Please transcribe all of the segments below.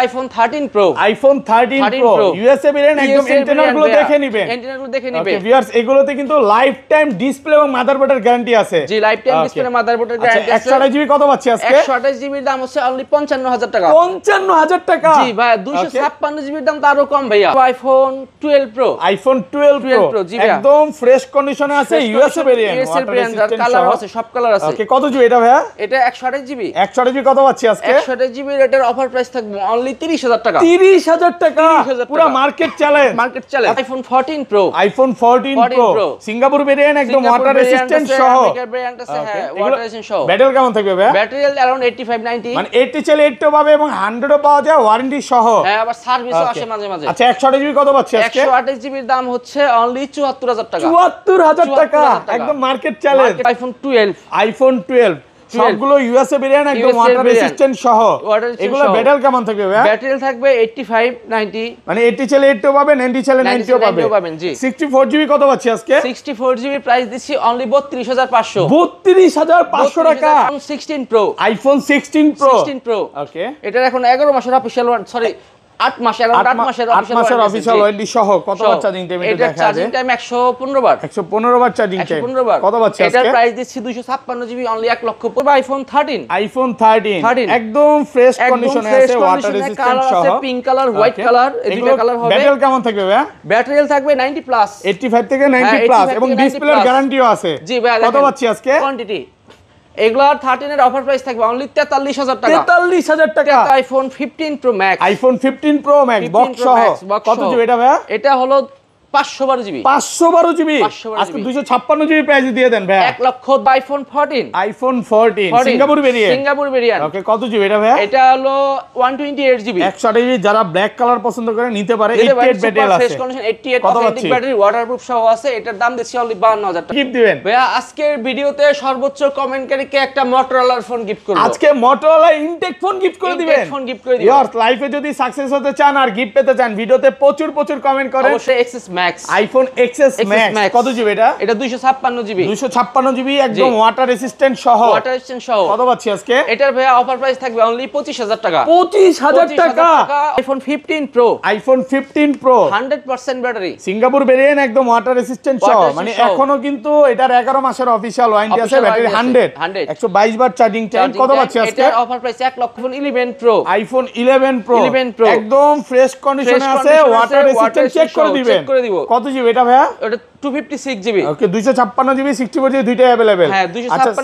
IPhone 13 pro, iPhone 13 pro USA variant, একদম antenna গুলো দেখে নেবেন, এন্টেনা গুলো দেখে নেবেন। ওকে ভিউয়ার্স, এগুলোতে কিন্তু লাইফ টাইম ডিসপ্লে এবং মাদারবোর্ডের গ্যারান্টি আছে। জি, লাইফ টাইম ডিসপ্লে মাদারবোর্ডের গ্যারান্টি আছে। 128 জিবি কত পাচ্ছি আজকে? 128 জিবির দাম হচ্ছে অনলি 55000 টাকা। 55000 টাকা? জি ভাই, 256 জিবির দাম তো আরো কম ভাইয়া। আইফোন 12 প্রো, আইফোন 12 প্রো একদম ফ্রেশ কন্ডিশনে আছে, USA variant, USA variant, colour আছে, সব কালার আছে। ওকে কত জিবি এটা ভাইয়া? এটা 128 জিবি। 128 জিবি কত পাচ্ছি আজকে? 128 জিবি এটার অফার প্রাইস থাকবে অনলি 30000 টাকা। 30000 টাকা পুরো market challenge, market challenge. IPhone 14 pro, iPhone 14 pro Singapore variant, একদম ওয়াটার রেজিস্ট্যান্ট সহ, ভেরিয়েন্ট আছে, হ্যাঁ ওয়াটার রেজিস্ট্যান্ট সহ। ব্যাটারি কেমন থাকবে ভাই? ব্যাটারি অ্যারাউন্ড 85-90, মানে 80 চলে 80 পাবে এবং 100 ও পাওয়া যায় ওয়ারেন্টি সহ। হ্যাঁ, আবার সার্ভিসও আসে মাঝে মাঝে। আচ্ছা 128 জিবি কত পাচ্ছি আজকে? 128 জিবির দাম হচ্ছে অনলি 74000 টাকা। 74000 টাকা একদম মার্কেট চ্যালেঞ্জ। আইফোন 12, আইফোন 12 সবগুলো ইউএসএ ভেরিয়েন্ট, একদম ওয়াটার রেজিস্ট্যান্ট সহ। এগুলো ব্যাটারি কেমন থাকবে ভাই? ব্যাটারি থাকবে 85-90, মানে 80 চলে 80 পাবে, 90 চলে 90 পাবেন। জি। 64 জিবি কত পাচ্ছি আজকে? 64 জিবি প্রাইস দিচ্ছি অনলি 32500। 32500 টাকা। 16 প্রো, আইফোন 16 প্রো। ওকে, এটার এখন 11 মাসের অফিশিয়াল, সরি 8 মাসের অফিশিয়াল ওয়ারেন্টি সহ। কত বার চার্জিং টাইম এটা দেখা যায়? চার্জিং টাইম 115 বার। 115 বার চার্জিং টাইম। কত পাচ্ছি আজকে? এটার প্রাইস দিচ্ছি 256 GB only 1 lakh. IPhone 13, iPhone 13 একদম ফ্রেশ কন্ডিশনে আছে, ওয়াটার রেজিস্ট্যান্ট সহ, পিঙ্ক কালার, হোয়াইট কালার, এই দুটো কালার হবে। ব্যাটারি কেমন থাকবে ভাই? ব্যাটারি থাকবে 90 প্লাস, 85 থেকে 90 প্লাস এবং ডিসপ্লের গ্যারান্টিও আছে। জি ভাই, কত পাচ্ছি আজকে? কোয়ান্টিটি এগুলার 13 এর অফার প্রাইস থাকবে অনলি 43000 টাকা। 43000 টাকা। IPhone 15 pro max, iPhone 15 pro max box সহ। কত জিবি এটা ভাই? এটা হলো 512 জিবি। 512 জিবি আজকে 256 জিবি প্রাইস দিয়ে দেন ভাই। 1 lakh. IPhone 14, iPhone 14 Singapore variant. Okay কত জিবি এটা ভাই? এটা হলো 128 জিবি। 128 জিবি যারা ব্ল্যাক কালার পছন্দ করে নিতে পারে। 88 ব্যাটারি আছে, fresh condition, 88 authentic battery, waterproof সহ আছে। এটার দাম দিচ্ছি অনলি 52000 টাকা। গিফট দিবেন ভাইয়া আজকের ভিডিওতে সর্বোচ্চ কমেন্টকারীকে একটা মোটরোলার ফোন গিফট করব। আজকে মোটরোলা ইনটেক ফোন গিফট করে দিবেন। ফোন গিফট করে দিবেন। ইয়ার্স লাইফে যদি সাকসেস হতে চান আর গিফট পেতে চান, ভিডিওতে প্রচুর কমেন্ট করেন। অবশ্যই XS max, iPhone XS max কত জিবি এটা? এটা 256 জিবি। 256 জিবি একদম ওয়াটার রেজিস্ট্যান্ট সহ। কত পাচ্ছি আজকে? এটার ভাইয়া অফার প্রাইস থাকবে অনলি 25000 টাকা। 25000 টাকা। IPhone 15 pro, iPhone 15 pro 100% battery, Singapore variant, একদম ওয়াটার রেজিস্ট্যান্ট সহ। মানে এখনো কিন্তু এটার 11 মাসের অফিশিয়াল ওয়ারেন্টি আছে, ব্যাটারি 100 122 বার চার্জিং টাইম। কত পাচ্ছি আজকে? এটার offer price 1 lakh. IPhone 11 pro, iPhone 11 pro একদম ফ্রেশ কন্ডিশনে আছে, ওয়াটার রেজিস্ট্যান্ট চেক করে দিবেন। কত জিবি এটা ভাইয়া? এটা 256 জিবি। ওকে 256 জিবি 64 জিবি দুইটাই अवेलेबल। হ্যাঁ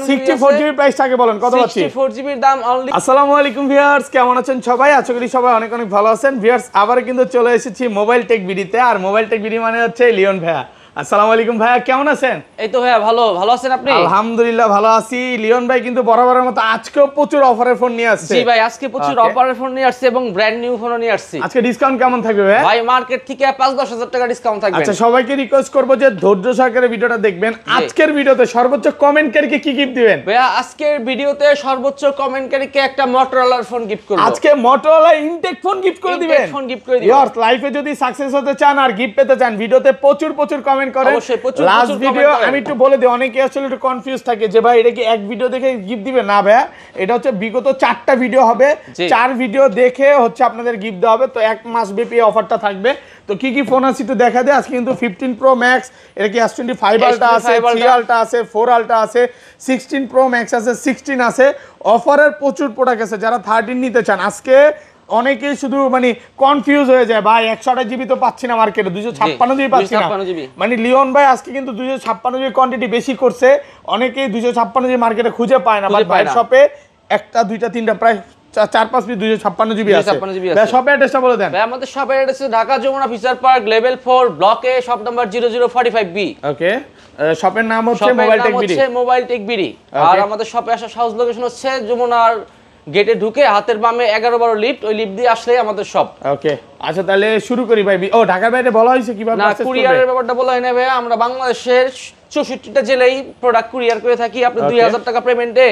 64 জিবি প্রাইসটাকে বলেন কত পাচ্ছি? 64 জিবির দাম অনলি। আসসালামু আলাইকুম ভিউয়ার্স, কেমন আছেন সবাই? আশা করি সবাই অনেক ভালো আছেন। ভিউয়ার্স আবার কিন্তু চলে এসেছি মোবাইল টেক ভিডিওতে, আর মোবাইল টেক ভিডিও মানে হচ্ছে লিওন ভাইয়া। আসসালামু আলাইকুম ভাইয়া, কেমন আছেন? এই তো ভাইয়া ভালো আছেন আপনি? আলহামদুলিল্লাহ ভালো আছি। লিওন ভাই কিন্তু বরাবরের মতো আজকেও প্রচুর অফারের ফোন নিয়ে আসছে। জি ভাই, আজকে প্রচুর অফারের ফোন নিয়ে আসছে এবং ব্র্যান্ড নিউ ফোনও নিয়ে আসছে। আজকে ডিসকাউন্ট কেমন থাকবে ভাই? ভাই মার্কেট থেকে 5-10 হাজার টাকা ডিসকাউন্ট থাকবে। আচ্ছা সবাইকে রিকোয়েস্ট করব যে ধৈর্য সহকারে ভিডিওটা দেখবেন। আজকের ভিডিওতে সর্বোচ্চ কমেন্টকারীকে কি গিফট দিবেন? ভাইয়া আজকের ভিডিওতে সর্বোচ্চ কমেন্টকারীকে একটা মোটরোলার ফোন গিফট করব। আজকে মোটরোলা ইনটেক ফোন গিফট করে দিবেন। ফোন গিফট করে দিবেন। ইয়ার্স লাইফে যদি সাকসেস হতে চান আর গিফট পেতে চান, ভিডিওতে প্রচুর কমেন্ট করেন। অবশ্যই প্রচুর লাস্ট ভিডিও আমি একটু বলে দিই, অনেকে আসলে একটু কনফিউজ থাকে যে ভাই এটা কি এক ভিডিও দেখে গিফট দিবে? না ভাইয়া, এটা হচ্ছে বিগত 4টা ভিডিও হবে, 4 ভিডিও দেখে হচ্ছে আপনাদের গিফট দেওয়া হবে। তো 1 মাস ব্যাপী অফারটা থাকবে। তো কি ফোন আছে একটু দেখা দেয়। আজকে কিন্তু 15 প্রো ম্যাক্স, এটা কি S25 আলট্রা আছে, 3 আলট্রা আছে, 4 আলট্রা আছে, 16 প্রো ম্যাক্স আছে, 16 আছে। অফারের প্রচুর প্রোডাক্ট আছে। যারা 13 নিতে চান, আজকে অনেকেই শুধু মানে কনফিউজ হয়ে যায়, ভাই 128 জিবি তো পাচ্ছি না মার্কেটে, 256 জিবি পাচ্ছি না। মানে লিওন ভাই আজকে কিন্তু 256 জিবি কোয়ান্টিটি বেশি করছে। অনেকেই 256 জিবি মার্কেটে খুঁজে পায় না, বাট ভাই শপে একটা দুইটা তিনটা প্রায় 4-5 পিস 256 জিবি আছে। ভাই শপের অ্যাড্রেসটা বলে দেন। ভাই আমাদের শপের address Dhaka Jamuna future park level 4 ব্লকে, শপ নাম্বার 0045B। ওকে, শপের নাম হচ্ছে mobile tech BD. Mobile tech BD. আর আমাদের শপে আসার সহজ লোকেশন হচ্ছে যমুনার গেটে ঢুকে হাতের বামে 11-12 লিফট, ওই লিফট দিয়ে আসলেই আমাদের শপ। ওকে আচ্ছা তাহলে শুরু করি ভাই। ও ঢাকার বাইরে বলা হয়েছে কিভাবে? না, কুরিয়ারের ব্যাপারটা বলা হয় না ভাই। আমরা বাংলাদেশের 64টা জেলায় প্রোডাক্ট কুরিয়ার করে থাকি। আপনি 2000 টাকা পেমেন্টে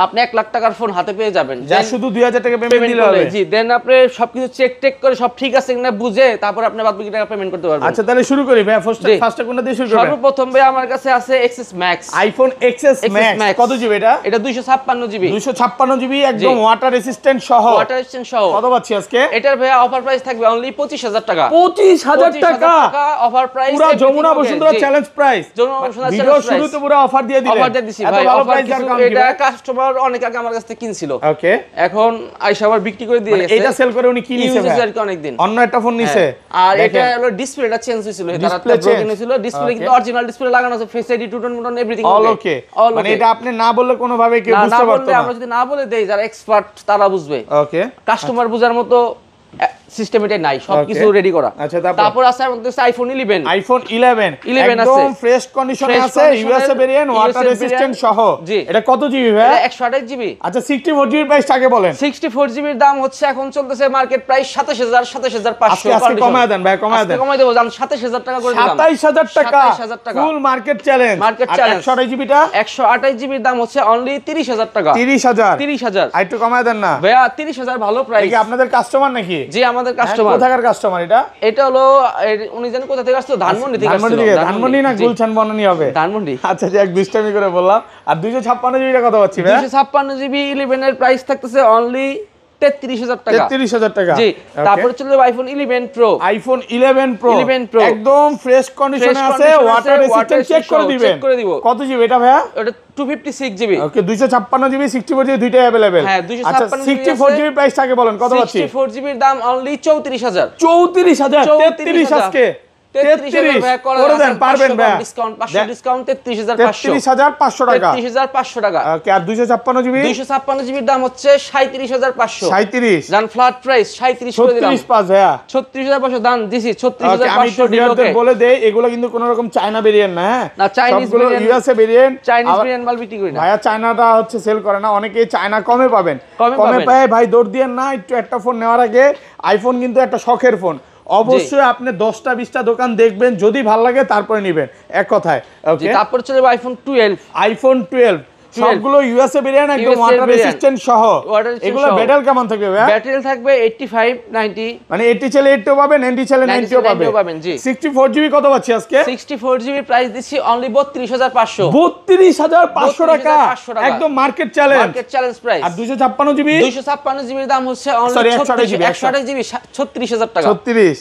আপনি 1 লাখ টাকার ফোন হাতে পেয়ে যাবেন, যা শুধু 2000 টাকা পেমেন্ট দিলে হবে। জি, দেন আপনি সবকিছু চেক করে সব ঠিক আছে কিনা বুঝে তারপর আপনি বাদ বাকি টাকা পেমেন্ট করতে পারবেন। আচ্ছা তাহলে শুরু করি ভাই, ফার্স্টে কোনটা দিয়ে শুরু করব? সর্বপ্রথম ভাই আমার কাছে আছে XS Max, iPhone XS Max কত জিবি এটা? এটা 256 জিবি, 256 জিবি একদম ওয়াটার রেসিস্ট্যান্ট সহ। ওয়াটার রেসিস্ট্যান্ট সহ কত পাচ্ছি আজকে? এটার ভাই অফার প্রাইস থাকবে অনলি 25000 টাকা। 25000 টাকা অফার প্রাইস, পুরো Jamuna Bashundhara challenge price. Jamuna Bashundhara video শুরুতে পুরো অফার দিয়ে দিলেন। অফার দিয়ে দিছি ভাই, ভালো অফার প্রাইস আর কাম কি? এটা কাস্টমার অনেক আগে আমার কাছ থেকে কিনছিল, ওকে, এখন আইসা আবার বিক্রি করে দিয়ে গেছে। এটা সেল করে উনি কি নিছে ভাই? ইউজার অনেক দিন অন্য একটা ফোন নিছে। আর এটা হলো ডিসপ্লেটা চেঞ্জ হয়েছিল, তারা ব্রোকেন হয়েছিল। ডিসপ্লে কিন্তু অরিজিনাল ডিসপ্লে লাগানো আছে, ফেস আইডি, টু টোন মোটন এভরিথিং ওকে। মানে এটা আপনি না বললে কোনো ভাবে কেউ বুঝতে পারতো না। আমরা যদি না বলে দেই যারা এক্সপার্ট তারা বুঝবে। ওকে, কাস্টমার বুঝার মতো সিস্টেম এটা নাই, সবকিছু রেডি করা। আচ্ছা, তারপর আছে আমাদের আইফোন 11, আইফোন 11 একদম ফ্রেশ কন্ডিশনে আছে, ইউএসএ ভেরিয়েন্ট, ওয়াটার রেসিস্ট্যান্ট সহ। এটা কত জিবি ভাই? এটা 128 জিবি। আচ্ছা 64 জিবির প্রাইসটা আগে বলেন। 64 জিবির দাম হচ্ছে এখন চলতেছে মার্কেট প্রাইস 27500। আজকে কমায় দেন ভাই, কমায় দেন, কমায় দেব, জান 27000 টাকা করে দিলাম। 27000 টাকা 27000 টাকা ফুল মার্কেট চ্যালেঞ্জ। Market challenge. 128 জিবিটা 128 জিবির দাম হচ্ছে অনলি 30000 টাকা। 30000 আর একটু কমায় দেন না ভাইয়া, 30000 ভালো প্রাইস। কি আপনাদের কাস্টমার নাকি? জি, আমাদের কাস্টমার। কোথাকার কাস্টমার এটা? এটা হলো উনি জানেন কোথা থেকে আসছে? ধানমন্ডি থেকে আসছে। ধানমন্ডি না গুলশান বনানী হবে? ধানমন্ডি। আচ্ছা যে এক দুষ্টামি করে বললাম। আর 256 জিবিটা কত পাচ্ছি ভাই? 256 জিবি 11 এর প্রাইস থাকতেছে অনলি 33000 টাকা। 33000 টাকা। জি, তারপর চলে আইফোন 11 প্রো। আইফোন 11 প্রো একদম ফ্রেশ কন্ডিশনে আছে, ওয়াটার রেসিস্ট্যান্ট চেক করে দিবেন। কত জিবি এটা ভাইয়া? এটা 256 জিবি। ওকে, 256 জিবি 64 জিবি দুইটাই अवेलेबल। হ্যাঁ, আচ্ছা 64 জিবি প্রাইসটা আগে বলেন কত পাচ্ছি? 64 জিবির দাম অনলি 34000। 34000 33 আজকে 33 করে দেন, পারবেন ভাই? Discount 500 discount 33500। 33500 টাকা। 33500 টাকা। ওকে, আর 256 জিবি? 256 জিবির দাম হচ্ছে 37500। 37 জান ফ্ল্যাট প্রাইস 37 করে দিলাম। 36 ভাইয়া, 36500 দাম দিছি। আমি 36500 তো ভিউয়ারদের বলে দেই এগুলো কিন্তু কোনো রকম চায়না ভেরিয়েন্ট না, হ্যাঁ না, Chinese variant, USA variant. Chinese variant মাল বিক্রি করি না ভাইয়া, চায়নাটা হচ্ছে সেল করে না, অনেকেই চায়না কমে পাবেন, কমে কমে পায় ভাই দৌড় দিয়েন না। একটু একটা ফোন নেওয়ার আগে, আইফোন কিন্তু একটা শখের ফোন, অবশ্যই আপনি 10টা 20টা দোকান দেখবেন, যদি ভালো লাগে তারপরে নেবেন, এক কথায়। ওকে, তারপর চলে আইফোন 12। আইফোন 12 সবগুলো ইউএসএ ভেরিয়েন্ট, একদম ওয়াটার রেসিস্ট্যান্ট সহ। এগুলো ব্যাটারি কেমন থাকবে ভাই? ব্যাটারি থাকবে 85 90, মানে 80 চলে 80 পাবেন, 90 চলে 90 পাবেন। জি, 64 জিবি কত পাচ্ছি আজকে? 64 জিবি প্রাইস দিচ্ছি অনলি 32500। 32500 টাকা একদম market challenge, market challenge price. আর 256 জিবি? 256 জিবির দাম হচ্ছে অনলি 128 জিবি 36000 টাকা। 36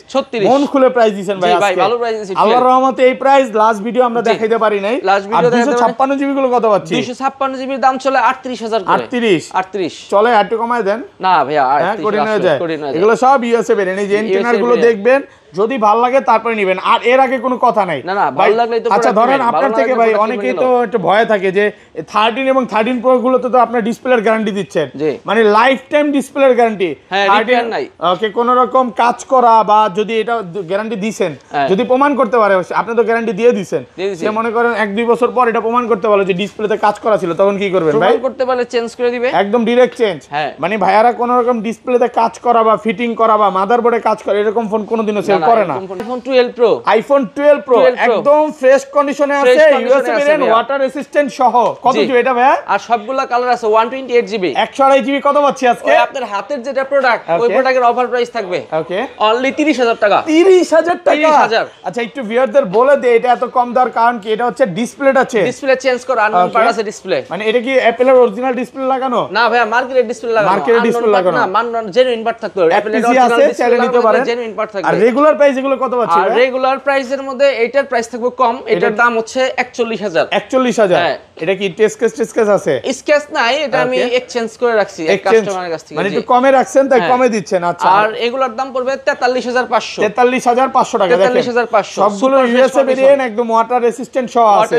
মন খুলে প্রাইস দিবেন ভাই আজকে। ভাই ভালো প্রাইস দিছি, আল্লাহর রহমতে এই প্রাইস লাস্ট ভিডিও আমরা দেখাইতে পারি নাই। আর 256 জিবি গুলো কত পাচ্ছি? 256 জিবির দাম চলে 38000 করে। 38 চলে, আর একটু কমায় দেন না ভাইয়া, করে নিয়ে যায়। এগুলো সব ইউএসএ ভেরিয়েন্ট, এই যে এন্টেনার গুলো দেখবেন, যদি ভালো লাগে তারপরে নেবেন, আর এর আগে কোনো কথা নাই। না না, ভালো লাগলেই তো। আচ্ছা ধরেন আপনার থেকে ভাই অনেকেই তো একটু ভয় থাকে যে 13 এবং 13 প্রো গুলোতে তো আপনার ডিসপ্লের গ্যারান্টি দিচ্ছেন, মানে লাইফ টাইম ডিসপ্লের গ্যারান্টি। হ্যাঁ, রিপেয়ার নাই। ওকে, কোন রকম কাজ করা বা যদি এটা গ্যারান্টি দিবেন, যদি প্রমাণ করতে পারে, আপনি তো গ্যারান্টি দিয়ে দিবেন, সে মনে করেন 1-2 বছর পর এটা প্রমাণ করতে পারলো যে ডিসপ্লেতে কাজ করা ছিল, তখন কি করবেন ভাই? প্রমাণ করতে পারলে চেঞ্জ করে দিবে, একদম ডাইরেক্ট চেঞ্জ। মানে ভাইয়ারা কোন রকম ডিসপ্লেতে কাজ করা বা ফিটিং করা বা মাদারবোর্ডে কাজ করে এরকম ফোন কোনোদিনও সেল করে না। আইফোন 12 প্রো, আইফোন 12 প্রো একদম ফ্রেশ কন্ডিশনে আছে, ইউএসএ ভেরিয়েন্ট, ওয়াটার রেসিস্ট্যান্ট সহ। কত জিবি এটা ভাই? আর সবগুলা কালার আছে। 128 জিবি 128 জিবি কত পাচ্ছি আজকে? ওই আপনার হাতের যেটা প্রোডাক্ট, ওই প্রোডাক্টের অফার প্রাইস থাকবে ওকে অনলি 30000 টাকা। 30000 টাকা। 30000। আচ্ছা একটু ভিউয়ারদের বলে দে এটা এত কম দেওয়ার কারণ কি? এটা হচ্ছে ডিসপ্লেটা চেঞ্জ, ডিসপ্লে চেঞ্জ করা, আননোন পার্ট আছে ডিসপ্লে। মানে এটা কি অ্যাপলের অরিজিনাল ডিসপ্লে লাগানো? না ভাইয়া, মার্কেটের ডিসপ্লে লাগানো। মার্কেটের ডিসপ্লে লাগানো না, মানন জেনুইন পার্ট থাকবে। অ্যাপলের অরিজিনাল ডিসপ্লে নিতে পারেন, জেনুইন পার্ট থাকবে। আর রেগুলার প্রাইস এগুলো কত পাচ্ছি? আর রেগুলার প্রাইসের মধ্যে এটার প্রাইস থাকবে কম, এটার দাম হচ্ছে 41000। 41000। এটা কি টেস্ট কেস আছে? স্কেচ নাই, এটা আমি এক্সচেঞ্জ করে রাখছি এক কাস্টমারের কাছ থেকে। মানে একটু কমে রাখছেন তাই কমে দিচ্ছেন। আচ্ছা, আর এগুলোর দাম পড়বে 43500। 43500 টাকা। 43500 সবগুলো ইউএসএ ভেরিয়েন্ট, একদম ওয়াটার রেসিস্ট্যান্ট সহ আছে।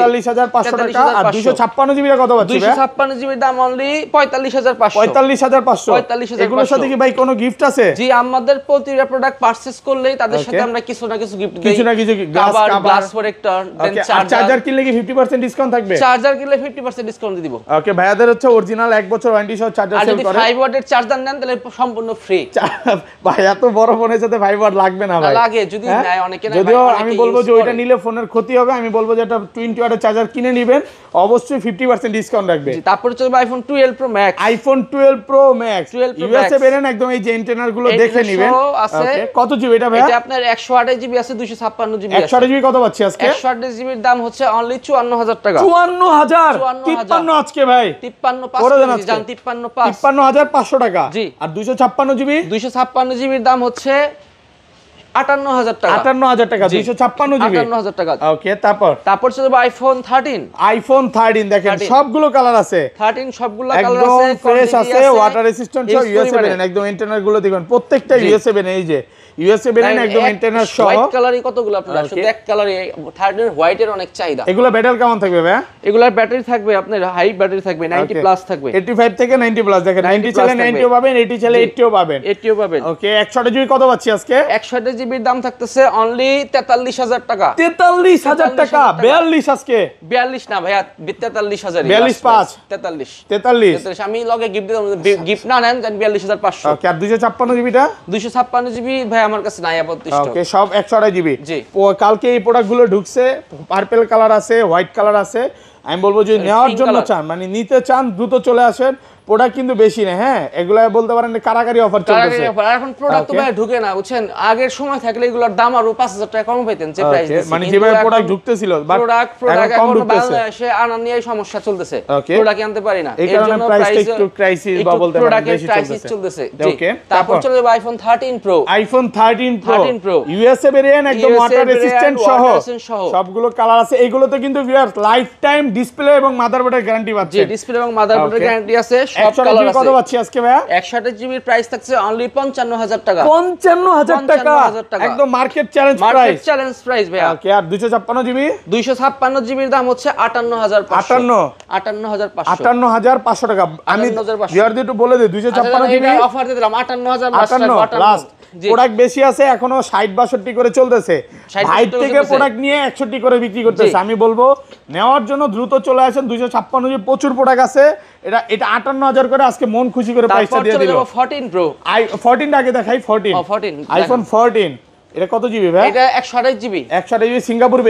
43500 টাকা। আর 256 জিবি কত পাচ্ছি? 256 জিবির দাম অনলি 45500। 45500। এগুলোর সাথে কি ভাই কোনো গিফট আছে? জি, আমাদের প্রতিটা প্রোডাক্ট পারচেজ করলেই তাদের সাথে আমরা কিছু না কিছু গিফট দেই, কিছু না কিছু গ্লাস প্রোটেক্টর, দেন চার্জার কিনলে কি 50% ডিসকাউন্ট থাকবে? চার্জার কিনলে 50% ডিসকাউন্ট দিব। ওকে, ভাইয়াদের হচ্ছে অরিজিনাল 1 বছর ওয়ারেন্টি সহ চার্জার আর সেল যদি করে। 5 ওয়াটের চার্জার নেন তাহলে সম্পূর্ণ ফ্রি। ভাই এত বড় ফোনের সাথে 5 ওয়াট লাগবে না ভাই? লাগে, যদি নেয় অনেকে না। যদিও আমি বলবো যে ওইটা নিলে ফোনের ক্ষতি হবে, আমি বলবো যে এটা 20 ওয়াটের চার্জার কিনে নেবেন, অবশ্যই 50% ডিসকাউন্ট রাখবে। তারপর চলবে iPhone 12 pro max. IPhone 12 pro max USA variant, একদম এই যে ইন্টারনাল গুলো দেখে নেবেন। ওকে, কত জিবি এটা ভাই? এটা আপনার 128 জিবি আছে, 256 জিবি আছে। 128 জিবি কত পাচ্ছি আজকে? 128 জিবির দাম হচ্ছে অনলি 54000 টাকা। 54000 53 আজকে ভাই 53 করে দেন 5 আজকে। জান 53 53500 টাকা। জি। আর 256 জিবি 256 জিবির দাম হচ্ছে 58000 টাকা। 58000 টাকা 256 জিবি 58000 টাকা। ওকে, তারপর চলবে আইফোন 13। আইফোন 13 দেখেন 13 সবগুলো কালার আছে, 13 সবগুলো কালার একদম আছে, ফ্রেশ আছে, ওয়াটার রেজিস্ট্যান্ট সহ ইউএসএ ভেরিয়েন্ট, একদম ইন্টারনাল গুলো দেখুন প্রত্যেকটা ইউএসএ ভেরিয়েন্ট, এই যে ইউএসএ ভেরিয়েন্ট একদম ইন্টারনাল সহ। হোয়াইট কালারই কতগুলো আপনারা, শুধু এক কালারই 13 হোয়াইটের অনেক চাহিদা। এগুলো ব্যাটারি কেমন থাকবে ভাই? এগুলার ব্যাটারি থাকবে আপনার হাই ব্যাটারি থাকবে, 90 প্লাস থাকবে, 85 থেকে 90 প্লাস। দেখেন 90 চলে 90 ও পাবেন, 80 চলে 80 ও পাবেন, 80ও পাবেন। ওকে, 128 জিবি কত পাচ্ছি আজকে? 128 জিবির দাম থাকতেছে অনলি 43000 টাকা। 43000 টাকা 42 আজকে 42 না ভাইয়া, 43000 42.5 43 আমি লগে গিফট দিলাম, গিফট না নেন জান 42500। ওকে, আর 256 জিবিটা? 256 জিবি ভাই আমার কাছে নাই আপাতত স্টক। ওকে, সব 128 জিবি। জি। কালকে এই প্রোডাক্টগুলো ঢুকছে, পার্পল কালার আছে, হোয়াইট কালার আছে। আমি বলবো যদি নেওয়ার জন্য চান, মানে নিতে চান, দ্রুত চলে আসেন। প্রোডাক্ট কিন্তু বেশি না, হ্যাঁ, এগুলো বলতে পারেন কারাকারি অফার চলতেছে। এখন প্রোডাক্ট তো ভাই ঢুকে না, বুঝছেন। আগের সময় থাকলে এগুলোর দাম আরো 5000 টাকা কম পাইতেন যে প্রাইস দিছি, মানে যেভাবে প্রোডাক্ট ঢুকতেছিল, বাট প্রোডাক্ট কম এখন ঢুকতেছে। বাংলাদেশে আনা নিয়ে সমস্যা চলতেছে, ওকে। প্রোডাক্ট আনতে পারি না, এই কারণে প্রাইসটা একটু ক্রাইসিস বা বলতে পারেন বেশি চলতেছে। ওকে, তারপর চলে যাবে iPhone 13 pro. IPhone 13 pro USA variant, একদম ওয়াটার রেজিস্ট্যান্ট সহ সবগুলো কালার আছে। এগুলোতে কিন্তু ভিউয়ার্স লাইফ টাইম ডিসপ্লে এবং মাদারবোর্ডের গ্যারান্টি পাচ্ছেন। জি, ডিসপ্লে এবং মাদারবোর্ডের গ্যারান্টি আছে, সব কালার আছে। কত পাচ্ছি আজকে ভাই? 128 জিবির প্রাইস থাকছে অনলি 55000 টাকা। 55000 টাকা একদম market challenge price, market challenge price ভাই। ওকে, আর 256 জিবি? 256 জিবির দাম হচ্ছে 58500 টাকা। আমি ভিউয়ারদের একটু বলে দেই 256 জিবি অফার দিয়ে দিলাম 58000 লাস্ট। প্রোডাক্ট বেশি আছে, এখনো 60 62 করে চলতেছে, 60 থেকে প্রোডাক্ট নিয়ে 61 করে বিক্রি করতেছে। আমি বলবো নেওয়ার জন্য দ্রুত চলে আসেন। 256 জিবি প্রচুর প্রোডাক্ট আছে, এটা 58000 করে আজকে মন খুশি করে প্রাইসটা দিয়ে দিল। 14 প্রো 14 আগে দেখাই। 14 আইফোন 14 এটা কত জিবি ভাই? এটা 128 GB. 128 GB Singapore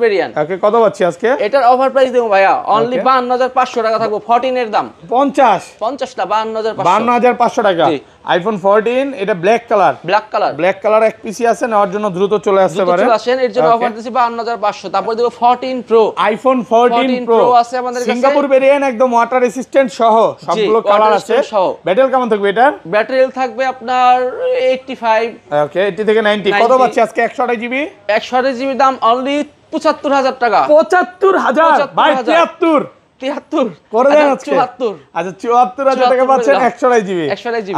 variant. Okay, কত পাচ্ছি আজকে? এটার অফার প্রাইস দেবো ভাইয়া অনলি 52500 টাকা থাকবে। 14 এর দাম 50 না 52500 52500 টাকা। আইফোন 14 এটা ব্ল্যাক কালার এক পিসি আছে, নেওয়ার জন্য দ্রুত চলে আসতে পারে। চলে আসেন, এর জন্য অফার দিছি 52500। তারপর দেব 14 প্রো। আইফোন 14 প্রো আছে আমাদের কাছে, সিঙ্গাপুর ভেরিয়েন্ট, একদম ওয়াটার রেজিস্ট্যান্ট সহ সবগুলো কালার আছে। ব্যাটারি কেমন থাকবে এটা? ব্যাটারি থাকবে আপনার 85। ওকে, 80 থেকে 90 কত পাচ্ছি আজকে? 128 জিবি 128 জিবি দাম অনলি 75000 টাকা। 75000 ভাই 73 করে দেন আজকে। 74 আচ্ছা 74000 টাকা পাচ্ছেন 128 জিবি।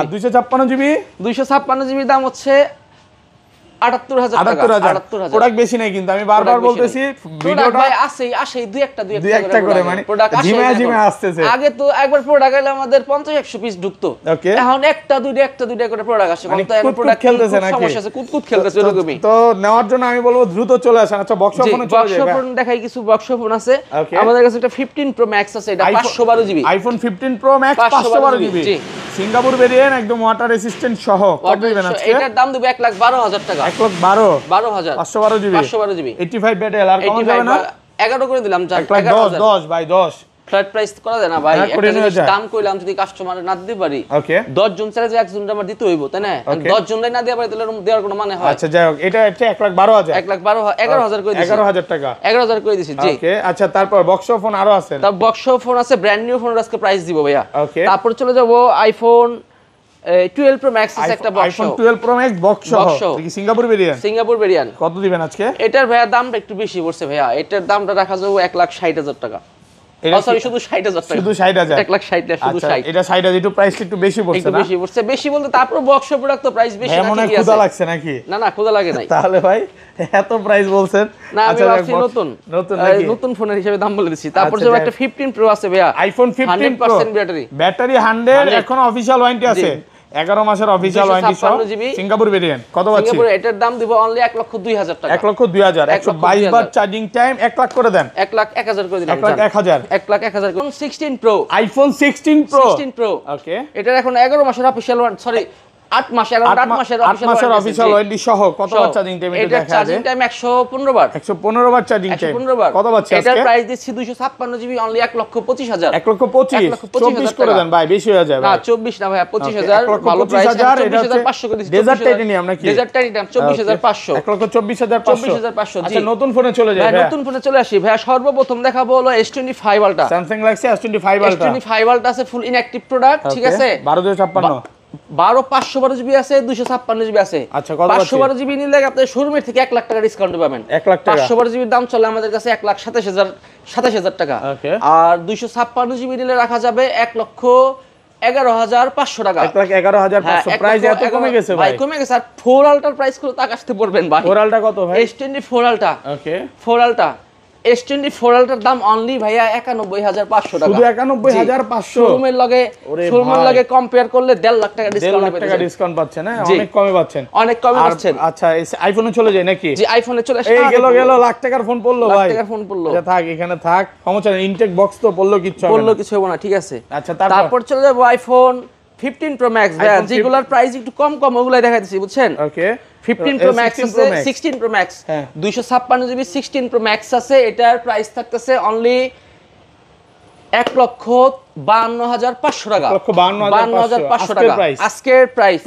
আর 256 জিবি? 256 জিবি দাম হচ্ছে 78000 টাকা। 78000 প্রোডাক্ট বেশি নাই কিন্তু আমি বারবার বলতেছি ভিডিওটা ভাই আসেই দুই একটা করে মানে জিমে আসতেছে। আগে তো একবার প্রোডাক্ট এলে আমাদের 50-100 পিস ঢুকতো, এখন একটা দুইটা করে প্রোডাক্ট আসে। মানে তো এখন প্রোডাক্ট খেলতেছে নাকি? সমস্যা আছে, কুতকুত খেলতেছে এরকমই। তো নেওয়ার জন্য আমি বলবো দ্রুত চলে আসেন। আচ্ছা বক্স ফোনে চলে যাবে। বক্স ফোন দেখাই, কিছু বক্স ফোন আছে আমাদের কাছে। একটা 15 প্রো ম্যাক্স আছে, এটা 512 GB. IPhone 15 pro max 512 GB Singapore variant, একদম ওয়াটার রেজিস্ট্যান্ট সহ। কত দিবেন আজকে? এটার দাম দেব 1,12,000 টাকা। 1,12,000 512 জিবি 85 ব্যাটারি। আর কম যাবে না? 11 করে দিলাম। 10 ভাই 10 ফ্ল্যাট প্রাইস করা যায় না ভাই। একটা দাম কইলাম যদি কাস্টমারে না দিতে পারি, ওকে 10 জন চাইলে যে একজন আমার দিতে হইব, তাই না? 10 জনলাই না দেয়া পারি তাহলে দেওয়ার কোনো মানে হয়? আচ্ছা যাই হোক, এটা হচ্ছে 1,12,000 11,000 করে দিছি। 11,000 টাকা 11,000 করে দিছি। জি ওকে। আচ্ছা তারপর বক্স ফোন আরো আছে? তার বক্স ফোন আছে, ব্র্যান্ড নিউ ফোনের আজকে প্রাইস দিব ভাইয়া। ওকে, তারপর চলে যাব আইফোন 12 প্রো ম্যাক্স আছে, একটা box. IPhone 12 pro max box কি সিঙ্গাপুর ভেরিয়েন্ট? কত দিবেন আজকে? এটার ভাইয়া দামটা একটু বেশি পড়ছে ভাইয়া। এটার দামটা রাখা যাবে 1,60,000 টাকা। সরি, শুধু 60,000 টাকা। শুধু 60,000 1,60,000 শুধু 60। এটা 60,000 একটু প্রাইস একটু বেশি পড়ছে না? একটু বেশি পড়ছে। বেশি বলতে তারপর বক্স প্রোডাক্ট তো প্রাইস বেশি না, মনে হয় খোদা লাগছে নাকি? না খোদা লাগে নাই। তাহলে ভাই এত প্রাইস বলছেন? না আমি ভাবছি নতুন ফোনের হিসেবে দাম বলে দিছি। তারপর যে একটা 15 প্রো আছে ভাইয়া, আইফোন 15 প্রো 100% ব্যাটারি 100 এখন অফিশিয়াল ওয়ারেন্টি আছে। 11 মাসের অফিশিয়াল ওয়ারেন্টি সহ সিঙ্গাপুর ভেরিয়েন্ট কত পাচ্ছি সিঙ্গাপুরে এটার দাম দিব অনলি 1,02,000 টাকা 1,02,000 122 বার চার্জিং টাইম 1 লাখ করে দেন 1,01,000 করে দিলাম 1,01,000 1,01,000 করে 16 প্রো আইফোন 16 প্রো ওকে এটার এখন 11 মাসের অফিশিয়াল ওয়ারেন্টি সরি 8 মাসের অফিশিয়াল ওয়ারেন্টি সহ কত বার চার্জিং টাইম এটা দেখা যায় চার্জিং টাইম 115 বার 115 বার চার্জিং টাইম কত পাচ্ছি আজকে এটার প্রাইস দিচ্ছি 256 জিবি অনলি 1,25,000 1,25,000 করে দেন ভাই বেশি হয়ে যাবে না 24 না ভাই 25,000 ভালো প্রাইস 24,500 করে দিচ্ছি ডেজার্ট টাইটেনিয়াম নাকি ডেজার্ট টাইটেনিয়াম 24,500 1,24,500 আচ্ছা নতুন ফোনে চলে যাই ভাই নতুন ফোনে চলে আসি ভাই সর্বপ্রথম দেখাবো হলো S25 ultra Samsung Galaxy S25 ultra S25 ultra আছে ফুল ইনঅ্যাক্টিভ প্রোডাক্ট ঠিক আছে 12,256 512 জিবি আছে 256 জিবি আছে আচ্ছা কত 512 জিবি নিলে আপনি শোরুমের থেকে 1 লাখ টাকা ডিসকাউন্ট পাবেন 1 লাখ টাকা 512 জিবির দাম চলে আমাদের কাছে 1,27,000 টাকা আর 256 জিবি নিলে রাখা যাবে 1,11,500 টাকা 1,11,500 প্রাইস এত কমে গেছে ভাই কমে গেছে আর 4 আলট্রার প্রাইস গুলো তাকাতে পড়বেন ভাই 4 আলট্রা কত ভাই S24 আলট্রা ওকে 4 আলট্রা S24 আলট্রার দাম অনলি ভাইয়া 91,500 টাকা শুধু 91,500 শোরুমের লগে কম্পেয়ার করলে 1.5 লাখ টাকা ডিসকাউন্ট পাচ্ছেন না অনেক কমে পাচ্ছেন আচ্ছা আইফোনে চলে যায় নাকি জি আইফোনে চলে আসে এই গেল লাখ টাকার ফোন পড়লো ভাই লাখ টাকার ফোন পড়লো আচ্ছা থাক এখানে থাক সমস্যা নেই ইনটেক বক্স তো পড়লো কিছু হবে না ঠিক আছে আচ্ছা তারপর চলে যাব আইফোন 15 প্রো ম্যাক্স ভাই যেগুলোর প্রাইস একটু কম ওগুলাই দেখাইতেছি বুঝছেন ওকে 15 প্রো ম্যাক্স আছে 16 pro max 256 GB 16 pro max আছে এটার প্রাইস থাকতেছে অনলি 1,52,500 টাকা 1,52,500 আজকের প্রাইস